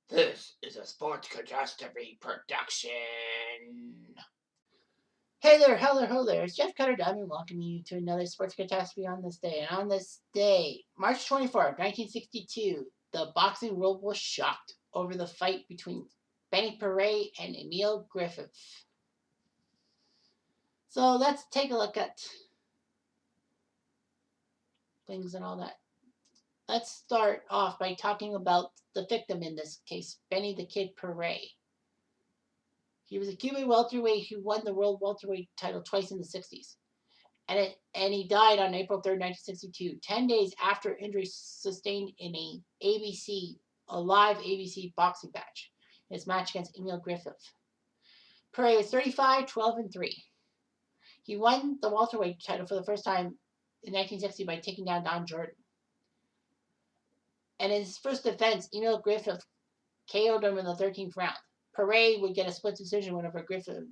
This is a sports catastrophe production. Hey there, hello there. It's Jeff Cutter Dummy welcoming you to another sports catastrophe on this day. And on this day, March 24, 1962, the boxing world was shocked over the fight between Benny Paret and Emil Griffith. So let's take a look at things and all that. Let's start off by talking about the victim in this case, Benny the Kid Paret. He was a Cuban welterweight who won the world welterweight title twice in the 60s. And he died on April 3rd, 1962, 10 days after injuries sustained in a live ABC boxing match, his match against Emil Griffith. Paret was 35, 12-3. He won the welterweight title for the first time in 1960 by taking down Don Jordan. And in his first defense, Emil Griffith KO'd him in the 13th round. Paret would get a split decision win over Griffith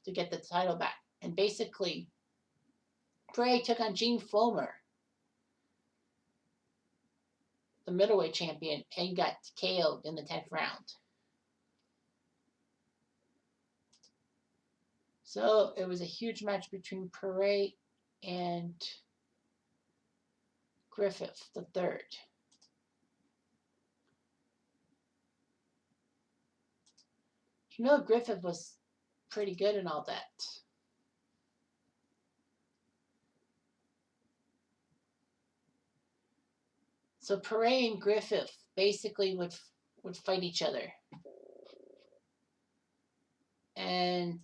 to get the title back. And basically, Paret took on Gene Fullmer, the middleweight champion, and got KO'd in the 10th round. So it was a huge match between Paret and Griffith the third. Emil Griffith was pretty good and all that. So Paret and Griffith basically would fight each other. And,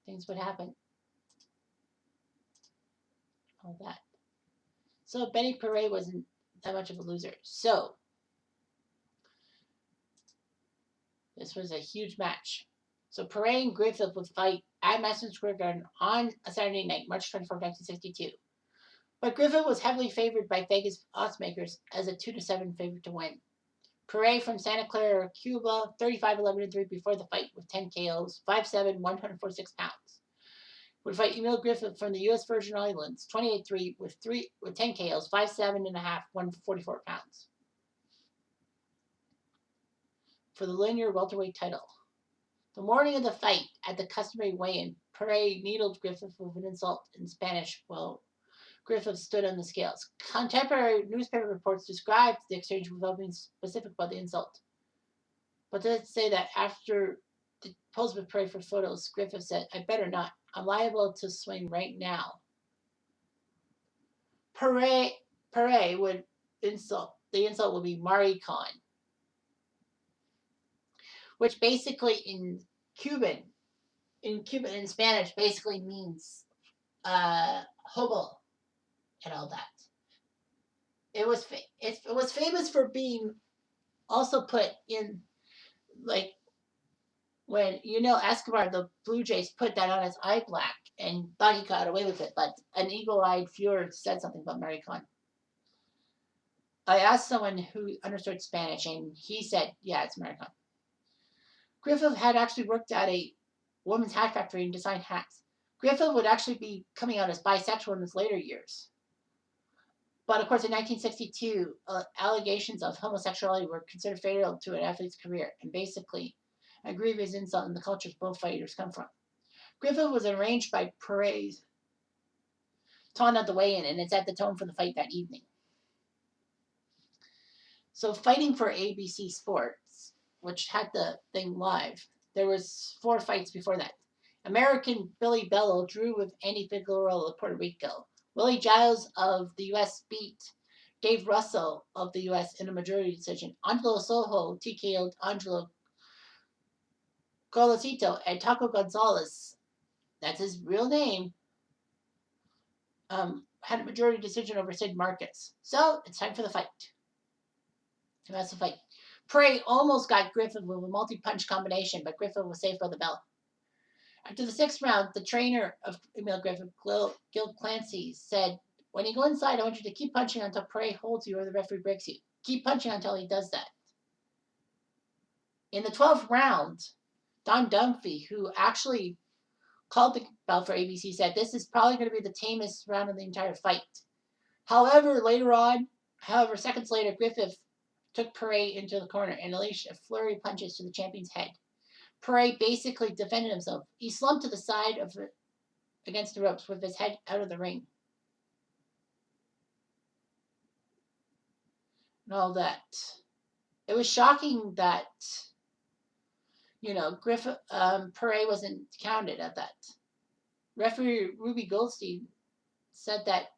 things would happen. All that. So Benny Paret wasn't that much of a loser. So this was a huge match. So Paret and Griffith would fight at Madison Square Garden on a Saturday night, March 24, 1962. But Griffith was heavily favored by Vegas oddsmakers as a 2-7 favorite to win. Paret from Santa Clara, Cuba, 35-11-3 before the fight with 10 KOs, 5'7", 146 pounds. Would fight Emil Griffith from the U.S. Virgin Islands, 28-3 with 10 KOs, 5'7.5", 144 pounds. For the linear welterweight title. The morning of the fight, at the customary weigh-in, Paret needled Griffith with an insult in Spanish while Griffith stood on the scales. Contemporary newspaper reports described the exchange without being specific about the insult. But let's say that after the pose with Paret for photos, Griffith said, "I better not. I'm liable to swing right now." Paret would insult. The insult would be Maricon, which basically in Cuban and Spanish basically means hobo and all that. It was famous for being also put in, like, when Escobar, the Blue Jays, put that on his eye black and thought he got away with it, but an eagle-eyed viewer said something about Maricon. I asked someone who understood Spanish, and he said, yeah, it's Maricon. Griffith had actually worked at a women's hat factory and designed hats. Griffith would actually be coming out as bisexual in his later years. But of course, in 1962, allegations of homosexuality were considered fatal to an athlete's career, and basically a grievous insult in the cultures both fighters come from. Griffith was arranged by Paret's taunt at the weigh-in, and it set the tone for the fight that evening. So fighting for ABC Sports, which had the thing live, there was 4 fights before that. American Billy Bello drew with Andy Figueroa of Puerto Rico. Willie Giles of the U.S. beat Dave Russell of the U.S. in a majority decision. Angelo Soho TKO'd Angelo Golosito, and Taco Gonzalez, that's his real name, had a majority decision over Sid Marcus. So it's time for the fight. Who has the fight? Paret almost got Griffith with a multi-punch combination, but Griffith was saved by the bell. After the 6th round, the trainer of Emil Griffith, Gil Clancy, said, "When you go inside, I want you to keep punching until Paret holds you or the referee breaks you. Keep punching until he does that." In the 12th round, Don Dunphy, who actually called the bell for ABC, said, "This is probably going to be the tamest round of the entire fight." However, seconds later, Griffith took Perret into the corner and unleashed a flurry of punches to the champion's head. Perret basically defended himself. He slumped to the side of against the ropes with his head out of the ring. And all that. It was shocking that, Perret wasn't counted at that. Referee Ruby Goldstein said that,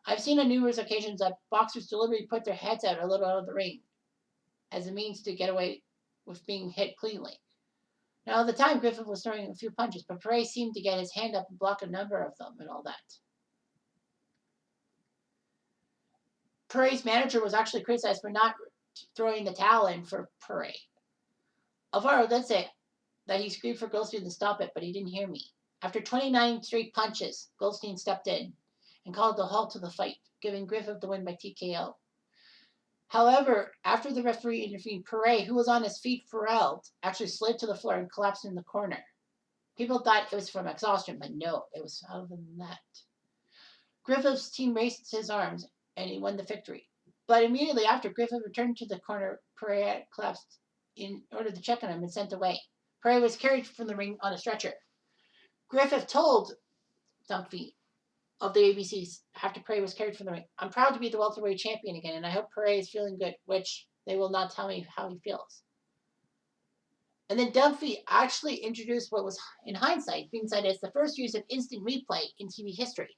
I've seen on numerous occasions that boxers deliberately put their heads out a little out of the ring as a means to get away with being hit cleanly. Now, at the time, Griffith was throwing a few punches, but Perret seemed to get his hand up and block a number of them and all that. Perret's manager was actually criticized for not throwing the towel in for Perret. Alvaro did say that he screamed for Goldstein to stop it, but he didn't hear me. After 29 straight punches, Goldstein stepped in and called a halt to the fight, giving Griffith the win by TKO. However, after the referee intervened, Perret, who was on his feet for rounds, actually slid to the floor and collapsed in the corner. People thought it was from exhaustion, but no, it was other than that. Griffith's team raised his arms, and he won the victory. But immediately after Griffith returned to the corner, Perret collapsed in order to check on him and sent away. Perret was carried from the ring on a stretcher. Griffith told Dunphy of the ABCs after Perret was carried from the ring, I'm proud to be the welterweight champion again, and I hope Perret is feeling good, which they will not tell me how he feels. And then Dunphy actually introduced what was, in hindsight, being cited as the first use of instant replay in TV history,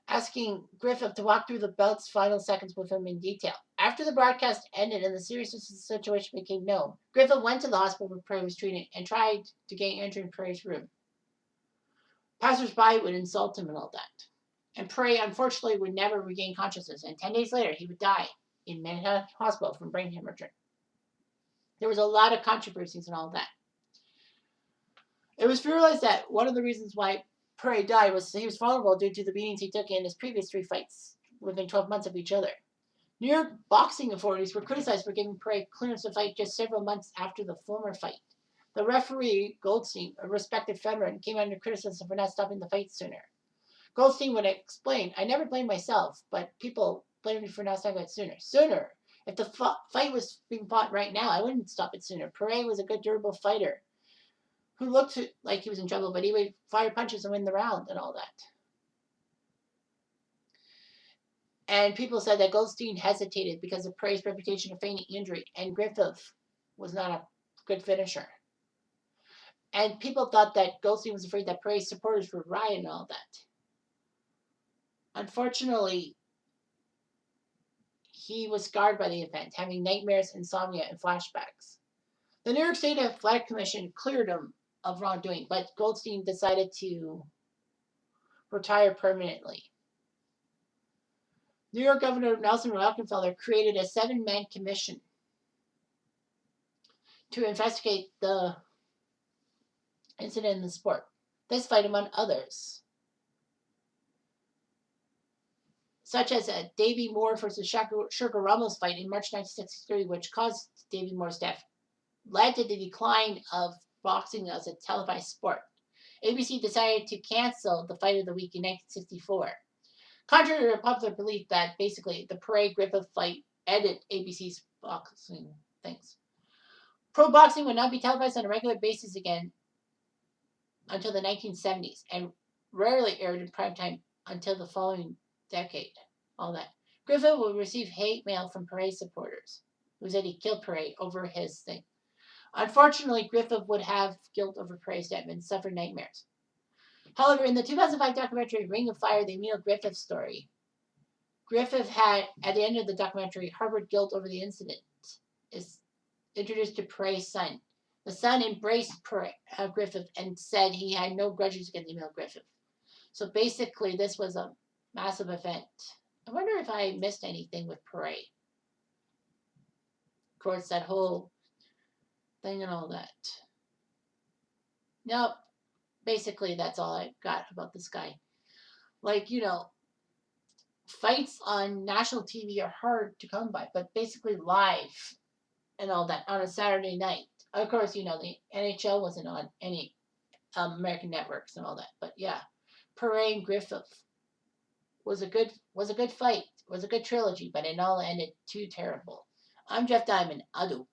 asking Griffith to walk through the bout's final seconds with him in detail. After the broadcast ended and the seriousness of the situation became known, Griffith went to the hospital where Perret was treated and tried to gain entry in Perret's room. Passers-by would insult him and all that. And Perret, unfortunately, would never regain consciousness, and 10 days later, he would die in Manhattan Hospital from brain hemorrhage. There was a lot of controversies and all that. It was realized that one of the reasons why Perret died was he was vulnerable due to the beatings he took in his previous 3 fights within 12 months of each other. New York boxing authorities were criticized for giving Perret clearance to fight just several months after the former fight. The referee, Goldstein, a respected veteran, came under criticism for not stopping the fight sooner. Goldstein would explain, I never blamed myself, but people blamed me for not stopping it sooner. If the fight was being fought right now, I wouldn't stop it sooner. Perret was a good, durable fighter who looked like he was in trouble, but he would fire punches and win the round and all that. And people said that Goldstein hesitated because of Perret's reputation of feigning injury, and Griffith was not a good finisher. And people thought that Goldstein was afraid that Perret's supporters would riot and all that. Unfortunately, he was scarred by the event, having nightmares, insomnia, and flashbacks. The New York State Athletic Commission cleared him of wrongdoing, but Goldstein decided to retire permanently. New York Governor Nelson Rockefeller created a 7-man commission to investigate the incident in the sport. This fight, among others, such as a Davey Moore versus Sugar Ramos fight in March 1963, which caused Davey Moore's death, led to the decline of boxing as a televised sport. ABC decided to cancel the fight of the week in 1964. Contrary to popular belief that basically the Perret-Griffith fight ended ABC's boxing things. Pro boxing would not be televised on a regular basis again until the 1970s and rarely aired in primetime until the following decade. All that. Griffith would receive hate mail from Perret supporters who said he killed Perret over his thing. Unfortunately, Griffith would have guilt over Perret's death and suffer nightmares. However, in the 2005 documentary Ring of Fire, the Emil Griffith story, Griffith had, at the end of the documentary, harbored guilt over the incident. Is introduced to Perret's son. The son embraced Griffith and said he had no grudges against Emil Griffith. So basically, this was a massive event. I wonder if I missed anything with Perret. Of course, that whole thing and all that. Nope. Basically, that's all I got about this guy. Like, fights on national TV are hard to come by, but basically live and all that on a Saturday night. Of course, the NHL wasn't on any American networks and all that, but yeah, Perret and Griffith was a good fight. It was a good trilogy, but it all ended too terrible. I'm Jeff Diamond. I'll do.